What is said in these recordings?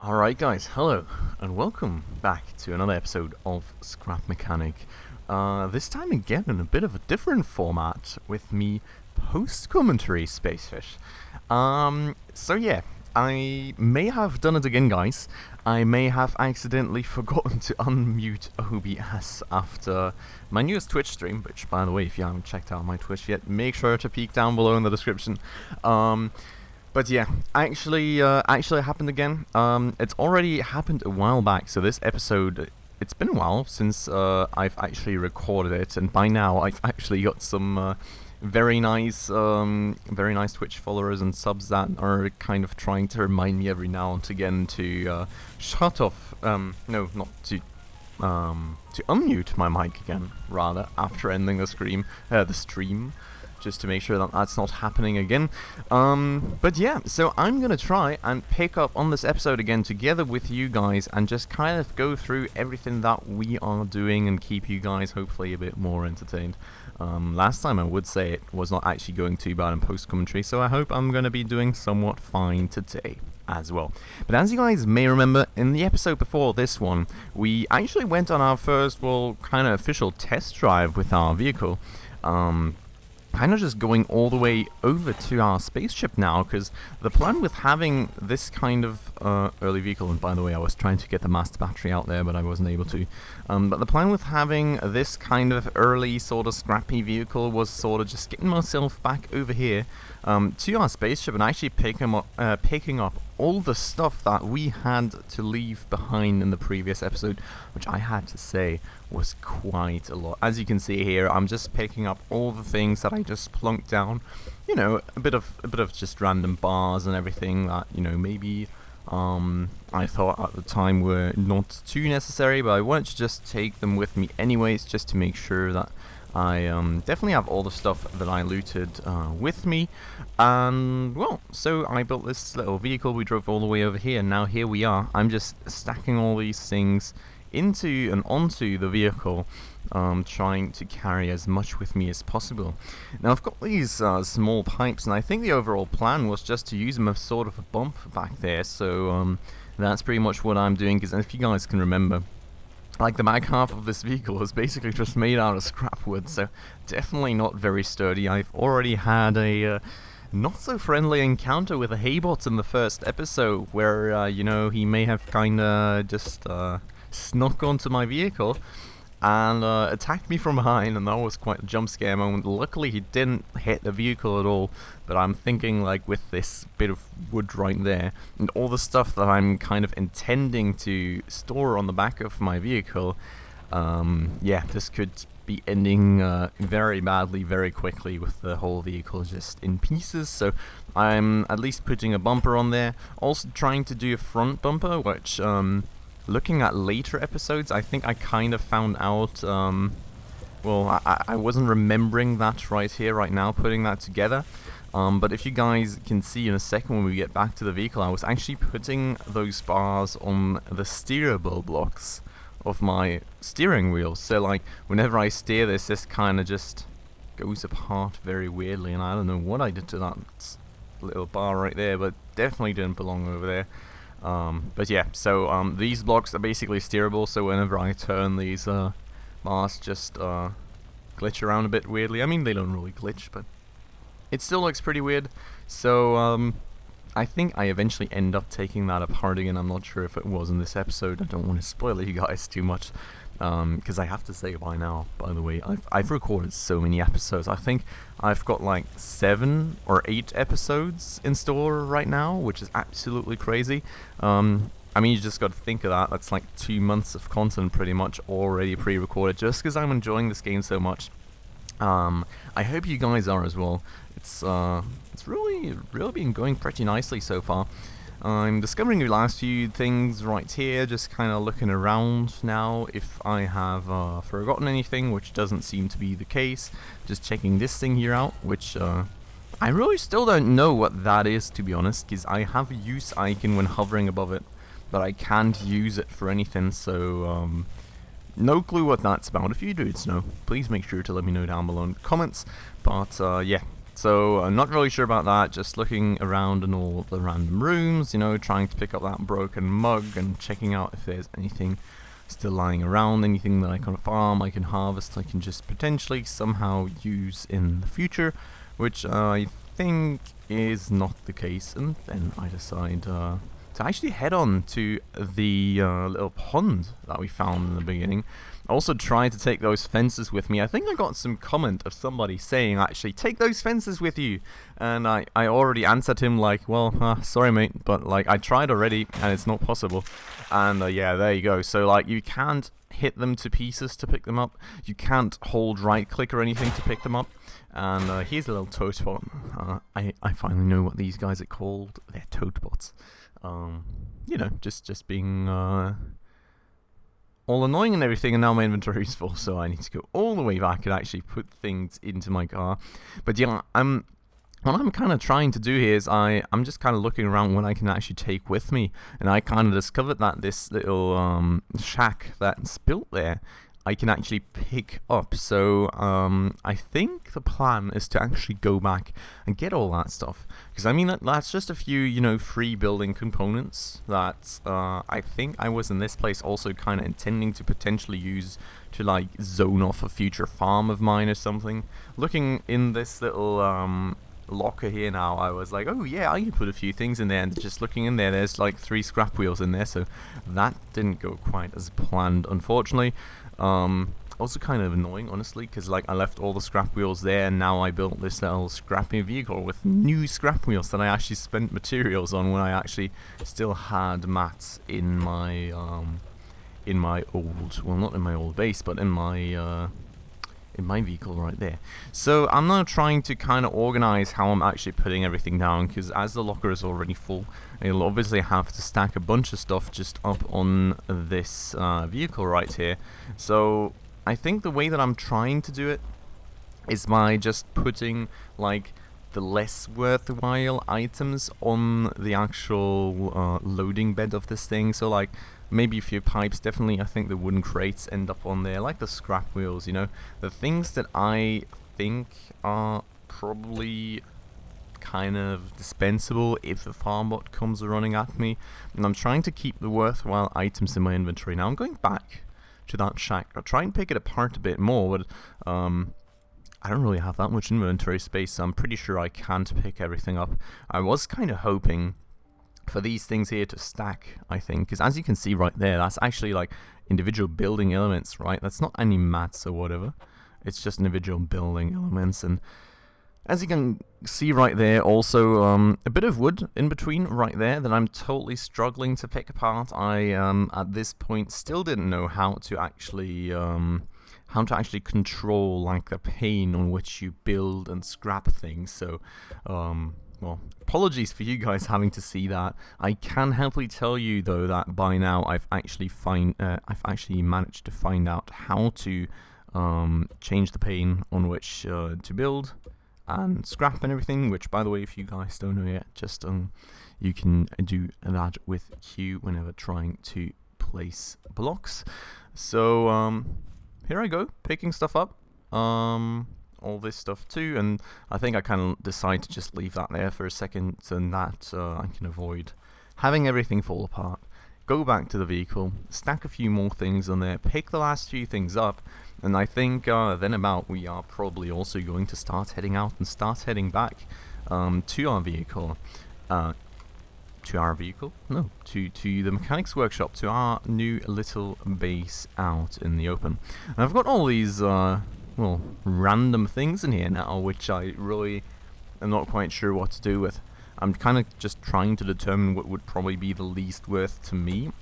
Alright guys, hello, and welcome back to another episode of Scrap Mechanic. This time again in a bit of a different format with me post-commentary Spacefish. So yeah, I may have done it again guys. I may have accidentally forgotten to unmute OBS after my newest Twitch stream, which by the way, if you haven't checked out my Twitch yet, make sure to peek down below in the description. But yeah, actually happened again. It's already happened a while back, so this episode, it's been a while since I've actually recorded it, and by now I've actually got some very nice Twitch followers and subs that are kind of trying to remind me every now and again to shut off, no, not to unmute my mic again, rather, after ending the stream, just to make sure that that's not happening again. But yeah, so I'm gonna try and pick up on this episode again together with you guys and just kind of go through everything that we are doing and keep you guys hopefully a bit more entertained. Last time I would say it was not actually going too bad in post-commentary, so I hope I'm gonna be doing somewhat fine today as well. But as you guys may remember, in the episode before this one, we actually went on our first, well, kind of official test drive with our vehicle. Kind of just going all the way over to our spaceship now, because the plan with having this kind of early vehicle, and by the way I was trying to get the master battery out there but I wasn't able to, but the plan with having this kind of early sort of scrappy vehicle was sort of just getting myself back over here to our spaceship and actually picking up all the stuff that we had to leave behind in the previous episode, which I had to say was quite a lot. As you can see here, I'm just picking up all the things that I just plunked down. You know, a bit of just random bars and everything that, you know, maybe I thought at the time were not too necessary, but I wanted to just take them with me anyways, just to make sure that I definitely have all the stuff that I looted with me. And well, so I built this little vehicle, we drove all the way over here, and now here we are. I'm just stacking all these things into and onto the vehicle, trying to carry as much with me as possible. Now I've got these small pipes, and I think the overall plan was just to use them as sort of a bump back there, so that's pretty much what I'm doing, because if you guys can remember, like the back half of this vehicle is basically just made out of scrap wood, so definitely not very sturdy. I've already had a not so friendly encounter with a haybot in the first episode, where you know, he may have kinda just snuck onto my vehicle and attacked me from behind, and that was quite a jump scare moment. Luckily he didn't hit the vehicle at all, but I'm thinking, like, with this bit of wood right there and all the stuff that I'm kind of intending to store on the back of my vehicle, yeah, this could be ending very badly very quickly with the whole vehicle just in pieces. So I'm at least putting a bumper on there, also trying to do a front bumper, which looking at later episodes, I think I kind of found out, well, I wasn't remembering that right here, right now, putting that together. But if you guys can see in a second when we get back to the vehicle, I was actually putting those bars on the steerable blocks of my steering wheel. So, like, whenever I steer this kind of just goes apart very weirdly, and I don't know what I did to that little bar right there, but definitely didn't belong over there. But yeah, so these blocks are basically steerable, so whenever I turn, these bars just glitch around a bit weirdly. I mean, they don't really glitch, but it still looks pretty weird. So I think I eventually end up taking that apart again. I'm not sure if it was in this episode. I don't want to spoil you guys too much, because I have to say by now, by the way, I've recorded so many episodes. I think I've got like 7 or 8 episodes in store right now, which is absolutely crazy. I mean, you just got to think of that. That's like 2 months of content pretty much already pre-recorded, just because I'm enjoying this game so much. I hope you guys are as well. It's really been going pretty nicely so far. I'm discovering the last few things right here, just kind of looking around now if I have forgotten anything, which doesn't seem to be the case. Just checking this thing here out, which I really still don't know what that is, to be honest, because I have a use icon when hovering above it, but I can't use it for anything, so no clue what that's about. If you do know, please make sure to let me know down below in the comments. But yeah, So I'm not really sure about that, just looking around in all the random rooms, you know, trying to pick up that broken mug and checking out if there's anything still lying around, anything that I can farm, I can harvest, I can just potentially somehow use in the future, which I think is not the case. And then I decide to actually head on to the little pond that we found in the beginning. I also tried to take those fences with me. I think I got some comment of somebody saying, actually, take those fences with you. And I already answered him like, well, sorry mate, but like I tried already and it's not possible. And yeah, there you go. So like you can't hit them to pieces to pick them up. You can't hold right click or anything to pick them up. And here's a little toad bot. I finally know what these guys are called. They're toad bots. You know, just being all annoying and everything, and now my inventory is full, so I need to go all the way back and actually put things into my car. But yeah, what I'm kind of trying to do here is I'm just kind of looking around what I can actually take with me, and I kind of discovered that this little shack that's built there, I can actually pick up. So I think the plan is to actually go back and get all that stuff, because I mean that's just a few, you know, free building components that I think I was in this place also kind of intending to potentially use to like zone off a future farm of mine or something. Looking in this little locker here now, I was like, oh yeah, I can put a few things in there, and just looking in there, there's like 3 scrap wheels in there, so that didn't go quite as planned, unfortunately. Also kind of annoying, honestly, because like I left all the scrap wheels there, and now I built this little scrappy vehicle with new scrap wheels that I actually spent materials on when I actually still had mats in my old, well, not in my old base, but in my vehicle right there. So I'm now trying to kind of organize how I'm actually putting everything down, because as the locker is already full, I'll obviously have to stack a bunch of stuff just up on this vehicle right here. So I think the way that I'm trying to do it is by just putting the less worthwhile items on the actual loading bed of this thing. So like maybe a few pipes, definitely I think the wooden crates end up on there, like the scrap wheels, you know, the things that I think are probably kind of dispensable if a farm bot comes running at me. And I'm trying to keep the worthwhile items in my inventory. Now I'm going back to that shack. I'll try and pick it apart a bit more, but I don't really have that much inventory space, so I'm pretty sure I can't pick everything up. I was kind of hoping for these things here to stack, I think, because as you can see right there, that's actually like individual building elements, right? That's not any mats or whatever. It's just individual building elements. And as you can see right there, also a bit of wood in between right there that I'm totally struggling to pick apart. I at this point still didn't know how to actually control like the pane on which you build and scrap things. So well, apologies for you guys having to see that. I can happily tell you though that by now I've actually managed to find out how to change the pane on which to build and scrap and everything, which by the way, if you guys don't know yet, just you can do that with Q whenever trying to place blocks. So here I go, picking stuff up, all this stuff too, and I think I kind of decide to just leave that there for a second, and that I can avoid having everything fall apart. Go back to the vehicle, stack a few more things on there, pick the last few things up, and I think then about we are probably also going to start heading out and start heading back to our vehicle. To the mechanics workshop, to our new little base out in the open. And I've got all these well, random things in here now, which I really am not quite sure what to do with. I'm kind of just trying to determine what would probably be the least worth to me,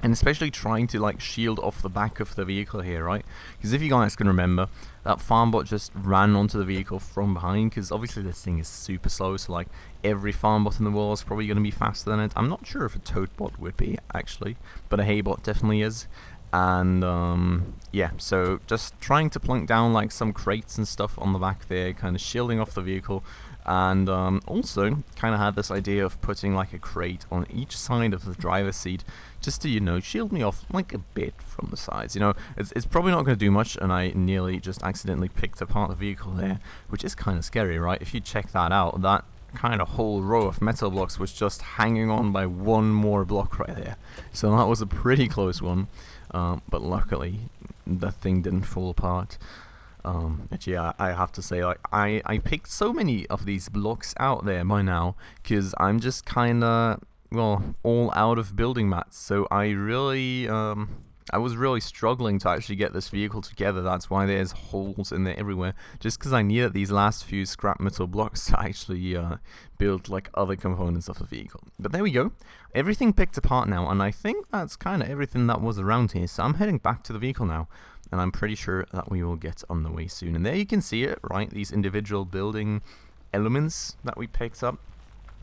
and especially trying to like shield off the back of the vehicle here, right? Because if you guys can remember, that farm bot just ran onto the vehicle from behind, because obviously this thing is super slow, so like every farm bot in the world is probably going to be faster than it. I'm not sure if a toad bot would be actually, but a hay bot definitely is. And yeah, so just trying to plunk down like some crates and stuff on the back there, kind of shielding off the vehicle, And also kind of had this idea of putting like a crate on each side of the driver's seat, just to, you know, shield me off like a bit from the sides. You know, it's probably not going to do much, and I nearly just accidentally picked apart the vehicle there, which is kind of scary, right? If you check that out, that kind of whole row of metal blocks was just hanging on by one more block right there. So that was a pretty close one, but luckily the thing didn't fall apart. But yeah, I have to say, like, I picked so many of these blocks out there by now, because I'm just kinda, well, all out of building mats, so I really, I was really struggling to actually get this vehicle together. That's why there's holes in there everywhere, just because I needed these last few scrap metal blocks to actually build like other components of the vehicle. But there we go, everything picked apart now, and I think that's kind of everything that was around here, so I'm heading back to the vehicle now. And I'm pretty sure that we will get on the way soon. And there you can see it, right? These individual building elements that we picked up,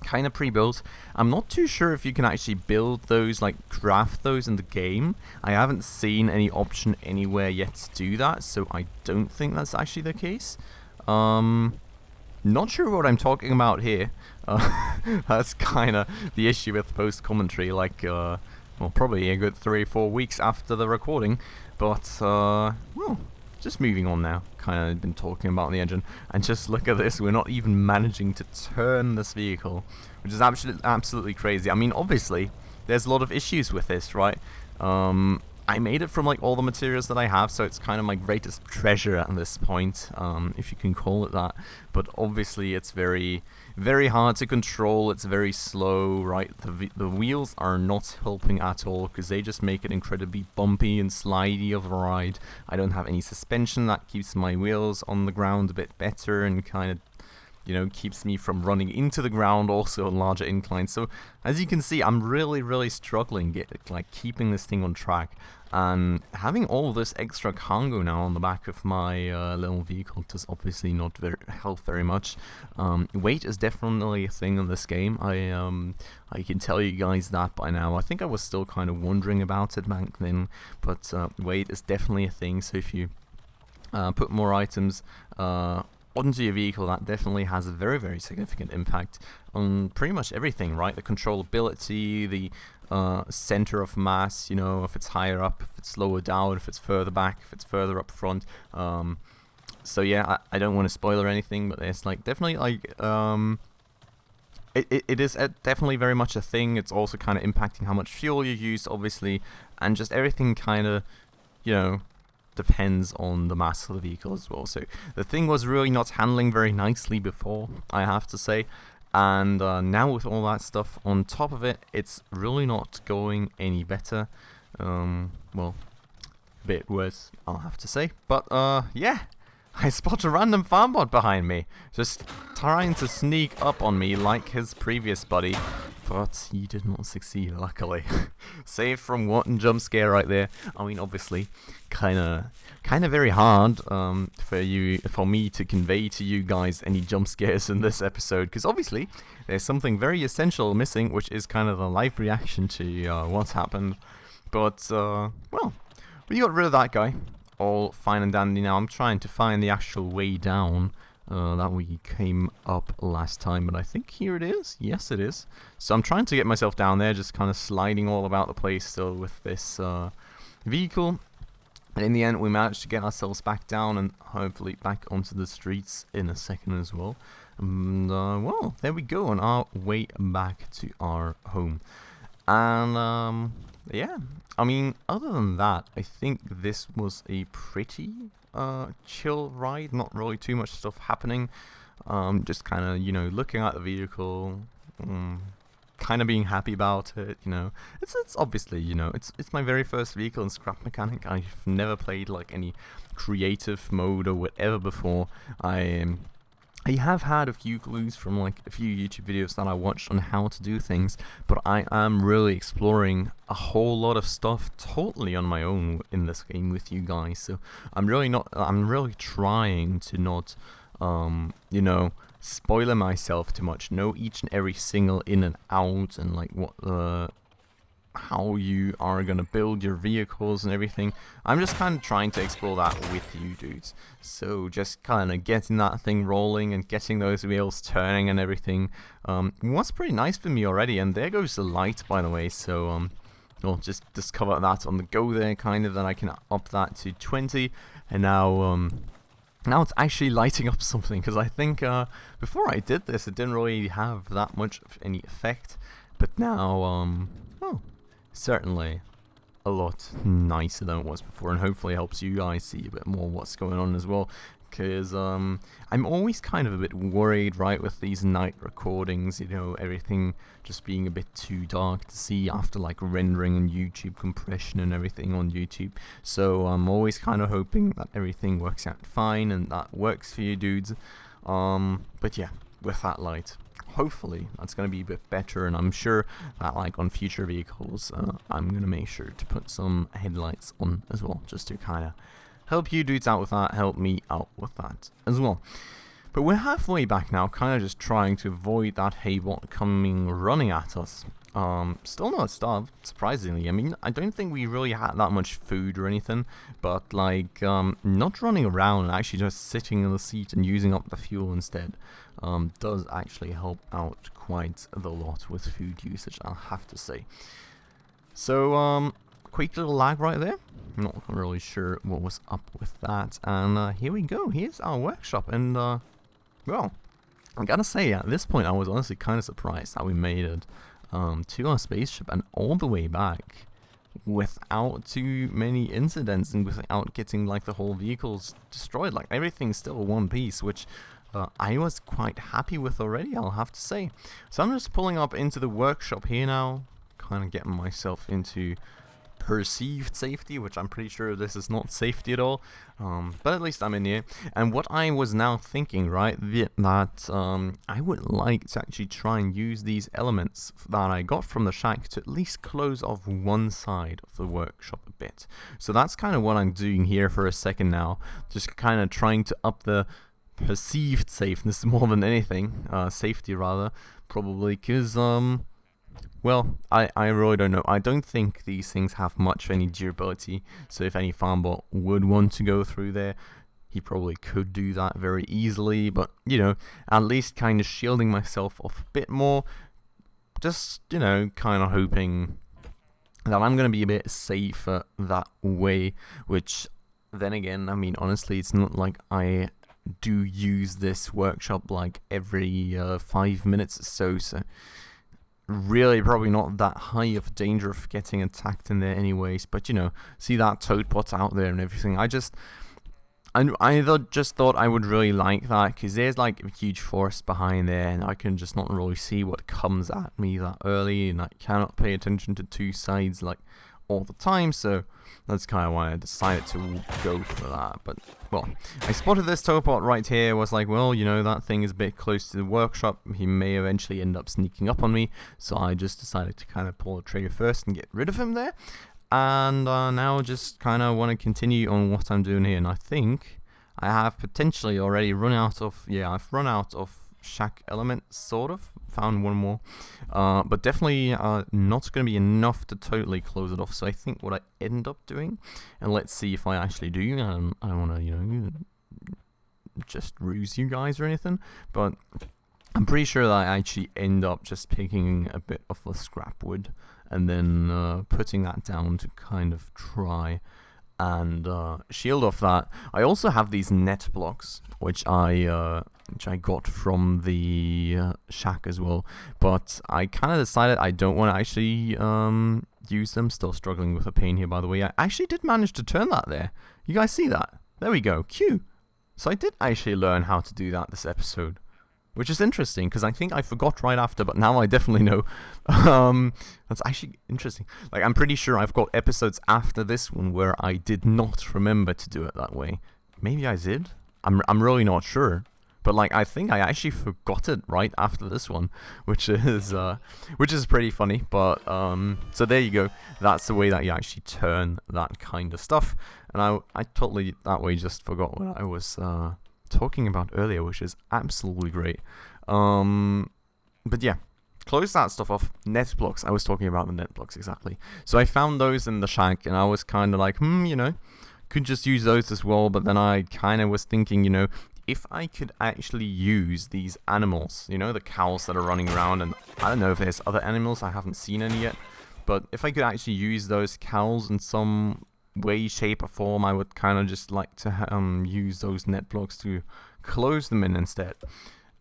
kind of pre-built. I'm not too sure if you can actually build those, like craft those in the game. I haven't seen any option anywhere yet to do that, so I don't think that's actually the case. Not sure what I'm talking about here. That's kind of the issue with post-commentary, like, well, probably a good 3 or 4 weeks after the recording. But, well, just moving on now. Kind of been talking about the engine. And just look at this, we're not even managing to turn this vehicle, which is absolutely crazy. I mean, obviously, there's a lot of issues with this, right? I made it from, like, all the materials that I have, so it's kind of my greatest treasure at this point, if you can call it that. But obviously, it's very, very hard to control. It's very slow, right? The wheels are not helping at all, because they just make it incredibly bumpy and slidey of a ride. I don't have any suspension that keeps my wheels on the ground a bit better and kind of, you know, keeps me from running into the ground also on larger inclines. So as you can see, I'm really, really struggling keeping this thing on track. And having all this extra cargo now on the back of my little vehicle does obviously not help very much. Weight is definitely a thing in this game. I can tell you guys that by now. I think I was still kind of wondering about it back then, but weight is definitely a thing. So if you put more items onto your vehicle, that definitely has a very, very significant impact on pretty much everything, right? The controllability, the center of mass, you know, if it's higher up, if it's lower down, if it's further back, if it's further up front. So yeah, I don't want to spoil or anything, but it's like definitely like it is definitely very much a thing. It's also kind of impacting how much fuel you use, obviously, and just everything kind of, you know, depends on the mass of the vehicle as well. So the thing was really not handling very nicely before, I have to say. And now with all that stuff on top of it, it's really not going any better. Well, a bit worse, I'll have to say. But yeah, I spot a random farm bot behind me, just trying to sneak up on me like his previous buddy. But he did not succeed, luckily. Saved from one jump scare right there. I mean, obviously, kind of very hard for me to convey to you guys any jump scares in this episode, because obviously there's something very essential missing, which is kind of the live reaction to what's happened. But well, we got rid of that guy. All fine and dandy now. I'm trying to find the actual way down that we came up last time, but I think here it is. Yes, it is. So I'm trying to get myself down there, just kind of sliding all about the place still with this vehicle. And in the end, we managed to get ourselves back down and hopefully back onto the streets in a second as well. And well, there we go, on our way back to our home. And yeah, I mean, other than that, I think this was a pretty chill ride. Not really too much stuff happening. Just kind of, you know, looking at the vehicle, kind of being happy about it. You know, it's obviously, you know, it's my very first vehicle in Scrap Mechanic. I've never played like any creative mode or whatever before. I have had a few clues from like a few YouTube videos that I watched on how to do things, but I am really exploring a whole lot of stuff totally on my own in this game with you guys. So I'm really trying to not, you know, spoiler myself too much. Know each and every single in and out and like what how you are gonna build your vehicles and everything. I'm just kind of trying to explore that with you dudes. So just kind of getting that thing rolling and getting those wheels turning and everything was pretty nice for me already. And there goes the light, by the way. So I'll just discover that on the go there, kind of. Then I can up that to 20, and now it's actually lighting up something, because I think before I did this, it didn't really have that much of any effect. But now, oh, certainly a lot nicer than it was before, and hopefully helps you guys see a bit more what's going on as well. Because I'm always kind of a bit worried, right, with these night recordings, you know, everything just being a bit too dark to see after like rendering and YouTube compression and everything on YouTube. So I'm always kind of hoping that everything works out fine and that works for you dudes. But yeah, with that light, hopefully that's going to be a bit better, and I'm sure that like on future vehicles I'm going to make sure to put some headlights on as well, just to kind of help you dudes out with that, help me out with that as well. But we're halfway back now, kind of just trying to avoid that haybot coming running at us. Still not starved, surprisingly. I mean, I don't think we really had that much food or anything, but like not running around and actually just sitting in the seat and using up the fuel instead does actually help out quite a lot with food usage, I'll have to say. So quick little lag right there. I'm not really sure what was up with that. And here we go. Here's our workshop. And, well, I gotta say, at this point, I was honestly kind of surprised that we made it to our spaceship and all the way back without too many incidents and without getting, like, the whole vehicles destroyed. Like, everything's still one piece, which I was quite happy with already, I'll have to say. So I'm just pulling up into the workshop here now, kind of getting myself into perceived safety, which I'm pretty sure this is not safety at all, but at least I'm in here. And what I was now thinking, right, that I would like to actually try and use these elements that I got from the shack to at least close off one side of the workshop a bit. So that's kind of what I'm doing here for a second now, just kind of trying to up the perceived safeness more than anything, safety rather, probably, because well, I really don't know. I don't think these things have much of any durability, so if any farmbot would want to go through there, he probably could do that very easily, but, you know, at least kind of shielding myself off a bit more, just, you know, kind of hoping that I'm going to be a bit safer that way, which, then again, I mean, honestly, it's not like I do use this workshop like every 5 minutes or so really probably not that high of danger of getting attacked in there anyways. But, you know, see that toad pot out there and everything. I just thought I would really like that, because there's like a huge forest behind there, and I can just not really see what comes at me that early, and I cannot pay attention to two sides like all the time, so that's kind of why I decided to go for that. But, well, I spotted this toad pot right here, was like, well, you know, that thing is a bit close to the workshop, he may eventually end up sneaking up on me, so I just decided to kind of pull the trigger first and get rid of him there. And now just kind of want to continue on what I'm doing here, and I think I have potentially already run out of, yeah, I've run out of shack elements, sort of. Found one more, but definitely not going to be enough to totally close it off. So I think what I end up doing, and let's see if I actually do, I don't want to, you know, just ruse you guys or anything, but I'm pretty sure that I actually end up just picking a bit of the scrap wood and then putting that down to kind of try and shield off that. I also have these net blocks, which I got from the shack as well, but I kind of decided I don't want to actually use them. Still struggling with the pain here, by the way. I actually did manage to turn that there. You guys see that? There we go. Q. So I did actually learn how to do that this episode, which is interesting, because I think I forgot right after, but now I definitely know. That's actually interesting. Like, I'm pretty sure I've got episodes after this one where I did not remember to do it that way. Maybe I did? I'm really not sure. But, like, I think I actually forgot it right after this one, which is pretty funny. But so there you go. That's the way that you actually turn that kind of stuff. And I totally that way just forgot what I was talking about earlier, which is absolutely great. But yeah, close that stuff off. Net blocks. I was talking about the net blocks, exactly. So I found those in the shack, and I was kind of like, could just use those as well. But then I kind of was thinking, if I could actually use these animals, the cows that are running around, and I don't know if there's other animals, I haven't seen any yet, but if I could actually use those cows in some way, shape, or form, I would kind of just like to use those net blocks to close them in instead,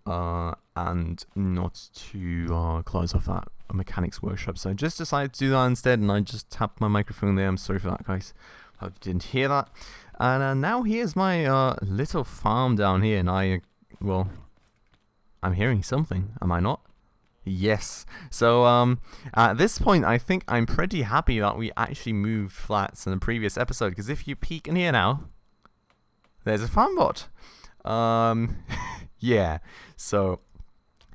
and not to close off that mechanics workshop. So I just decided to do that instead, and I just tapped my microphone there. I'm sorry for that, guys. Hope you didn't hear that. And now here's my little farm down here, and I'm hearing something, am I not? Yes. So at this point, I think I'm pretty happy that we actually moved flats in the previous episode, because if you peek in here now, there's a farm bot. Yeah, so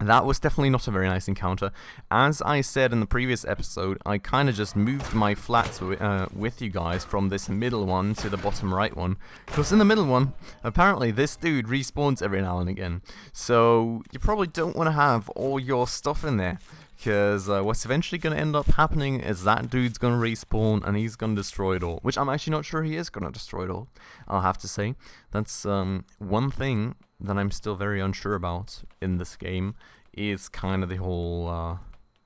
that was definitely not a very nice encounter. As I said in the previous episode, I kind of just moved my flats with you guys from this middle one to the bottom right one, because in the middle one, apparently this dude respawns every now and again. So you probably don't want to have all your stuff in there, because what's eventually going to end up happening is that dude's going to respawn and he's going to destroy it all, which I'm actually not sure he is going to destroy it all, I'll have to say. That's one thing that I'm still very unsure about in this game, is kind of the whole,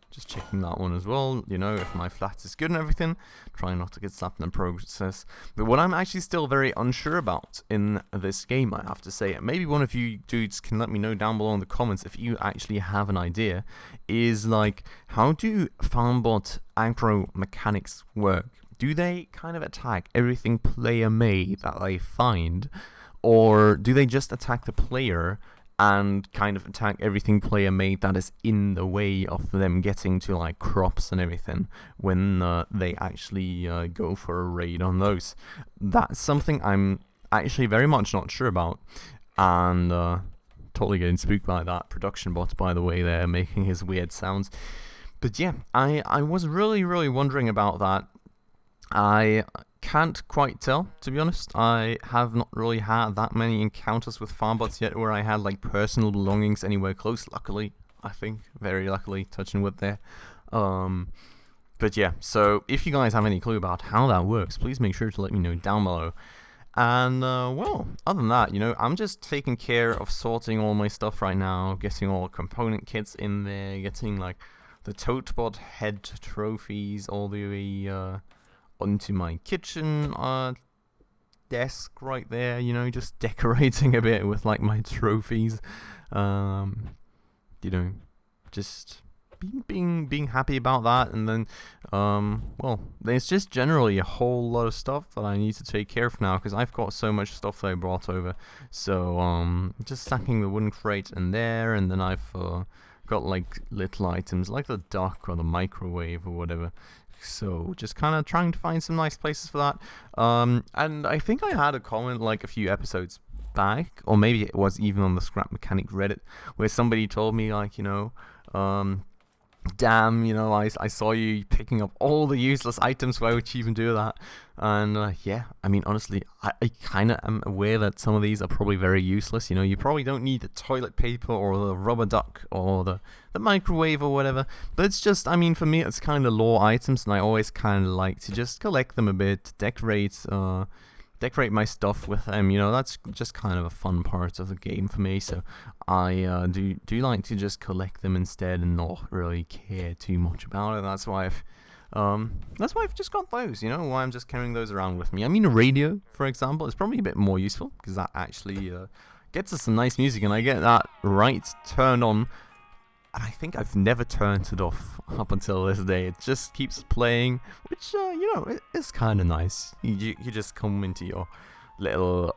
just checking that one as well, if my flat is good and everything, trying not to get slapped in the process. But what I'm actually still very unsure about in this game, I have to say, and maybe one of you dudes can let me know down below in the comments if you actually have an idea, is like, how do farmbot aggro mechanics work? Do they kind of attack everything player made that they find, or do they just attack the player and kind of attack everything player made that is in the way of them getting to like crops and everything when they actually go for a raid on those? That's something I'm actually very much not sure about, and totally getting spooked by that production bot, by the way, there making his weird sounds. But yeah, I was really wondering about that. I can't quite tell, to be honest. I have not really had that many encounters with farmbots yet where I had like personal belongings anywhere close, luckily, I think. Very luckily, touching wood there. But yeah, so if you guys have any clue about how that works, please make sure to let me know down below. And well, other than that, I'm just taking care of sorting all my stuff right now, getting all component kits in there, getting like the Toadbot head trophies all the way onto my kitchen desk right there, just decorating a bit with like my trophies, just being happy about that. And then well, there's just generally a whole lot of stuff that I need to take care of now, because I've got so much stuff that I brought over. So just stacking the wooden crate in there, and then I've got like little items like the duck or the microwave or whatever. So just kind of trying to find some nice places for that. And I think I had a comment like a few episodes back, or maybe it was even on the Scrap Mechanic Reddit, where somebody told me like, damn, I saw you picking up all the useless items, why would you even do that? And yeah, I mean, honestly, I kind of am aware that some of these are probably very useless. You probably don't need the toilet paper or the rubber duck or the microwave or whatever, but it's just, I mean, for me, it's kind of lore items, and I always kind of like to just collect them a bit, decorate my stuff with them. That's just kind of a fun part of the game for me. So I do like to just collect them instead and not really care too much about it. That's why I've just got those. Why I'm just carrying those around with me. I mean, a radio, for example, is probably a bit more useful, because that actually gets us some nice music, and I get that right turned on. And I think I've never turned it off up until this day. It just keeps playing, which, it is kind of nice. You just come into your little,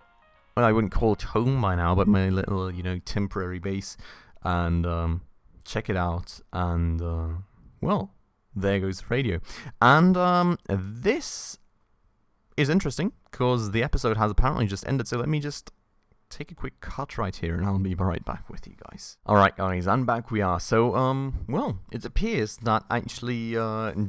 well, I wouldn't call it home by now, but my little, temporary base, and check it out. And, well, there goes the radio. And this is interesting, because the episode has apparently just ended. So let me just take a quick cut right here, and I'll be right back with you guys. Alright guys, and back we are. So, well, it appears that actually,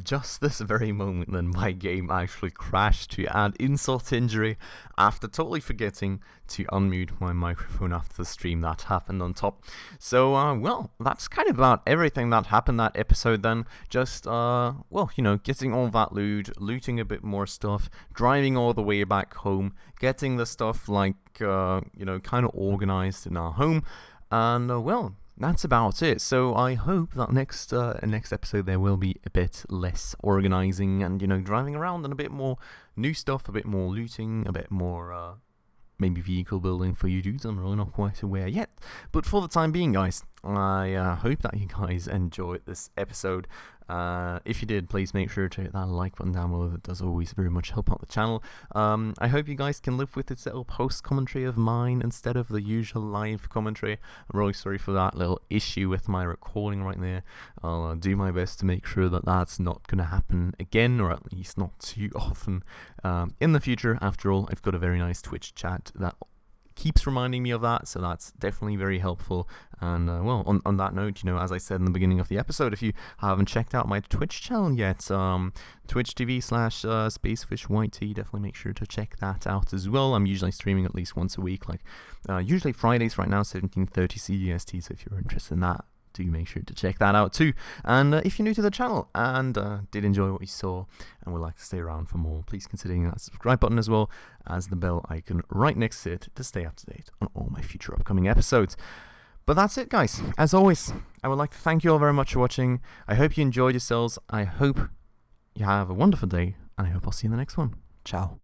just this very moment then my game actually crashed to add insult to injury after totally forgetting to unmute my microphone after the stream. That happened on top. So, well, that's kind of about everything that happened that episode then. Just, well, you know, getting all that loot, looting a bit more stuff, driving all the way back home, getting the stuff like, you know, kind of organized in our home, and, well, that's about it. So I hope that next episode there will be a bit less organizing and, you know, driving around, and a bit more new stuff, a bit more looting, a bit more, maybe vehicle building for you dudes. I'm really not quite aware yet. But for the time being, guys, I hope that you guys enjoyed this episode. If you did, please make sure to hit that like button down below. That does always very much help out the channel. I hope you guys can live with this little post commentary of mine instead of the usual live commentary. I'm really sorry for that little issue with my recording right there. I'll do my best to make sure that that's not going to happen again, or at least not too often in the future. After all, I've got a very nice Twitch chat that keeps reminding me of that, so that's definitely very helpful. And well, on that note, you know, as I said in the beginning of the episode, if you haven't checked out my Twitch channel yet, Twitch TV/SpaceFishYT, definitely make sure to check that out as well. I'm usually streaming at least once a week, like usually Fridays right now, 17:30 CDST, so if you're interested in that, do make sure to check that out too. And if you're new to the channel and did enjoy what you saw and would like to stay around for more, please consider hitting that subscribe button as well as the bell icon right next to it to stay up to date on all my future upcoming episodes. But that's it, guys. As always, I would like to thank you all very much for watching. I hope you enjoyed yourselves. I hope you have a wonderful day, and I hope I'll see you in the next one. Ciao.